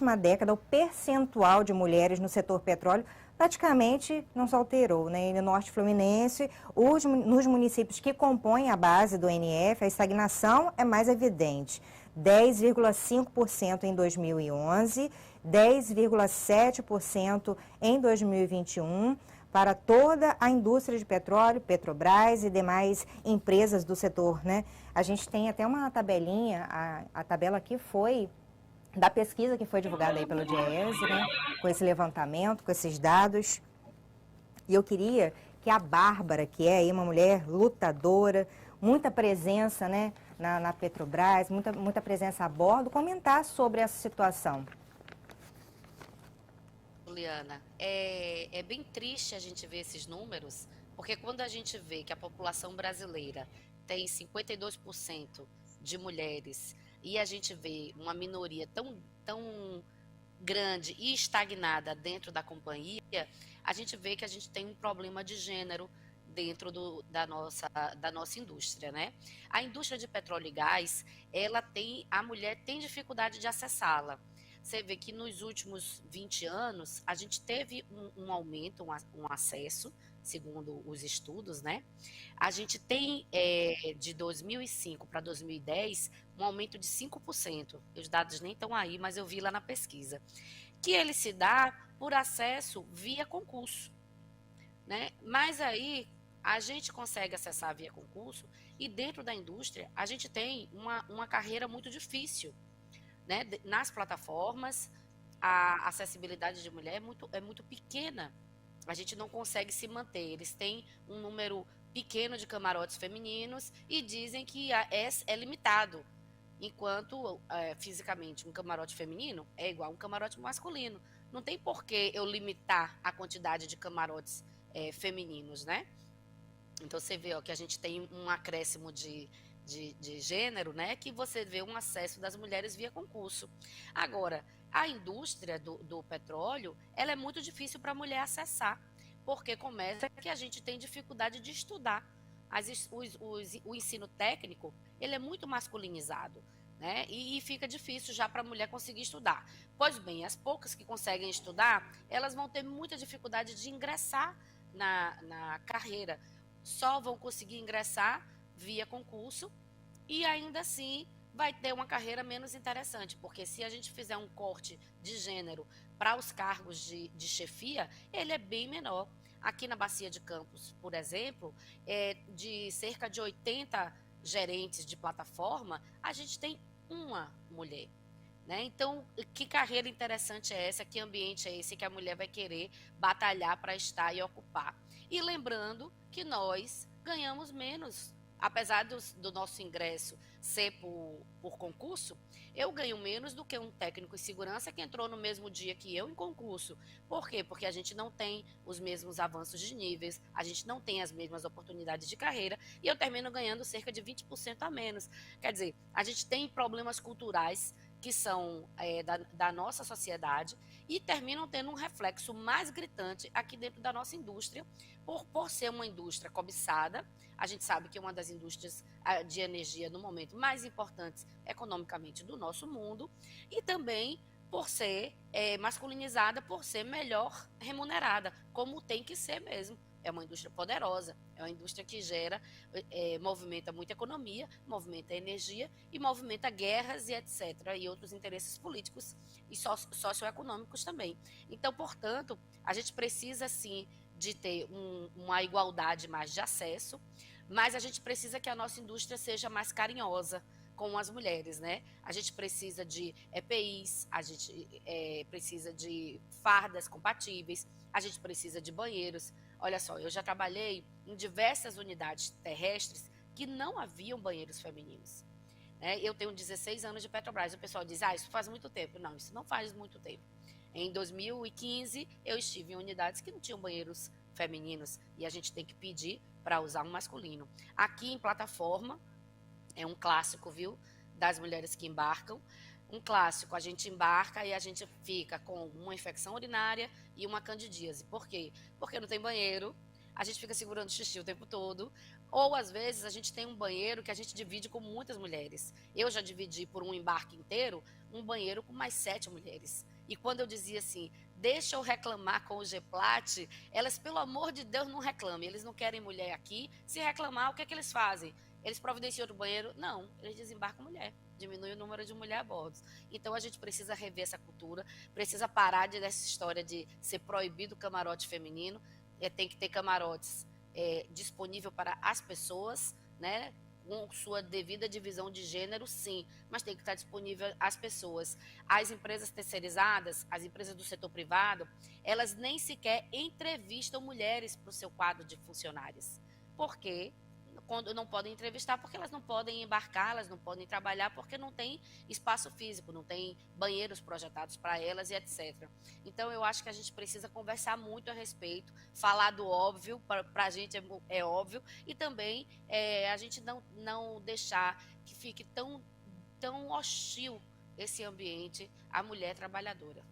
última década, o percentual de mulheres no setor petróleo praticamente não se alterou, né? E no Norte Fluminense, nos municípios que compõem a base do NF, a estagnação é mais evidente. 10,5% em 2011, 10,7% em 2021, para toda a indústria de petróleo, Petrobras e demais empresas do setor, né? A gente tem até uma tabelinha, a tabela aqui foi da pesquisa que foi divulgada aí pelo DIEESE, né? Com esse levantamento, com esses dados. E eu queria que a Bárbara, que é aí uma mulher lutadora, muita presença, né, na Petrobras, muita presença a bordo, comentar sobre essa situação. Juliana, é bem triste a gente ver esses números, porque quando a gente vê que a população brasileira tem 52% de mulheres e a gente vê uma minoria tão grande e estagnada dentro da companhia, a gente vê que a gente tem um problema de gênero dentro da nossa indústria, né? A indústria de petróleo e gás, a mulher tem dificuldade de acessá-la. Você vê que nos últimos 20 anos, a gente teve um aumento, um acesso, segundo os estudos, né? A gente tem, de 2005 para 2010, um aumento de 5%. Os dados nem estão aí, mas eu vi lá na pesquisa. Que ele se dá por acesso via concurso, né? Mas aí a gente consegue acessar via concurso e dentro da indústria a gente tem uma carreira muito difícil, né? Nas plataformas, a acessibilidade de mulher é muito pequena. A gente não consegue se manter. Eles têm um número pequeno de camarotes femininos e dizem que é limitado, enquanto fisicamente um camarote feminino é igual a um camarote masculino. Não tem por que eu limitar a quantidade de camarotes femininos, né? Então você vê que a gente tem um acréscimo de gênero, né? Que você vê um acesso das mulheres via concurso. Agora, a indústria do petróleo, ela é muito difícil para a mulher acessar, porque começa que a gente tem dificuldade de estudar. O ensino técnico, ele é muito masculinizado, né? E fica difícil já para a mulher conseguir estudar. Pois bem, as poucas que conseguem estudar, elas vão ter muita dificuldade de ingressar na carreira. Só vão conseguir ingressar via concurso e ainda assim vai ter uma carreira menos interessante, porque se a gente fizer um corte de gênero para os cargos de chefia, ele é bem menor. Aqui na Bacia de Campos, por exemplo, de cerca de 80 gerentes de plataforma, a gente tem uma mulher. Né? Então, que carreira interessante é essa? Que ambiente é esse que a mulher vai querer batalhar para estar e ocupar? E lembrando que nós ganhamos menos. Apesar do nosso ingresso ser por concurso, eu ganho menos do que um técnico em segurança que entrou no mesmo dia que eu em concurso. Por quê? Porque a gente não tem os mesmos avanços de níveis, a gente não tem as mesmas oportunidades de carreira e eu termino ganhando cerca de 20% a menos. Quer dizer, a gente tem problemas culturais que são da nossa sociedade e terminam tendo um reflexo mais gritante aqui dentro da nossa indústria, por ser uma indústria cobiçada. A gente sabe que é uma das indústrias de energia no momento mais importantes economicamente do nosso mundo e também por ser masculinizada, por ser melhor remunerada, como tem que ser mesmo. É uma indústria poderosa, é uma indústria que movimenta muita economia, movimenta energia e movimenta guerras e etc. E outros interesses políticos e socioeconômicos também. Então, portanto, a gente precisa sim de ter uma igualdade mais de acesso, mas a gente precisa que a nossa indústria seja mais carinhosa com as mulheres, né? A gente precisa de EPIs, a gente precisa de fardas compatíveis, a gente precisa de banheiros. Olha só, eu já trabalhei em diversas unidades terrestres que não haviam banheiros femininos. Né? Eu tenho 16 anos de Petrobras, o pessoal diz, isso faz muito tempo. Não, isso não faz muito tempo. Em 2015, eu estive em unidades que não tinham banheiros femininos e a gente tem que pedir para usar um masculino. Aqui em plataforma, é um clássico, viu, das mulheres que embarcam. Um clássico, a gente embarca e a gente fica com uma infecção urinária e uma candidíase. Por quê? Porque não tem banheiro, a gente fica segurando xixi o tempo todo, ou às vezes a gente tem um banheiro que a gente divide com muitas mulheres. Eu já dividi por um embarque inteiro um banheiro com mais 7 mulheres. E quando eu dizia assim, deixa eu reclamar com o GEPLAT, elas, pelo amor de Deus, não reclamem. Eles não querem mulher aqui. Se reclamar, o que é que eles fazem? Eles providenciam outro banheiro? Não, eles desembarcam mulher. Diminui o número de mulher a bordo. Então a gente precisa rever essa cultura, precisa parar dessa história de ser proibido o camarote feminino. Tem que ter camarotes disponível para as pessoas, né? Com sua devida divisão de gênero, sim, mas tem que estar disponível às pessoas. As empresas terceirizadas, as empresas do setor privado, elas nem sequer entrevistam mulheres para o seu quadro de funcionários. Por quê? Quando não podem entrevistar, porque elas não podem embarcar, elas não podem trabalhar, porque não tem espaço físico, não tem banheiros projetados para elas e etc. Então, eu acho que a gente precisa conversar muito a respeito, falar do óbvio, para a gente é óbvio, e também a gente não deixar que fique tão hostil esse ambiente à mulher trabalhadora.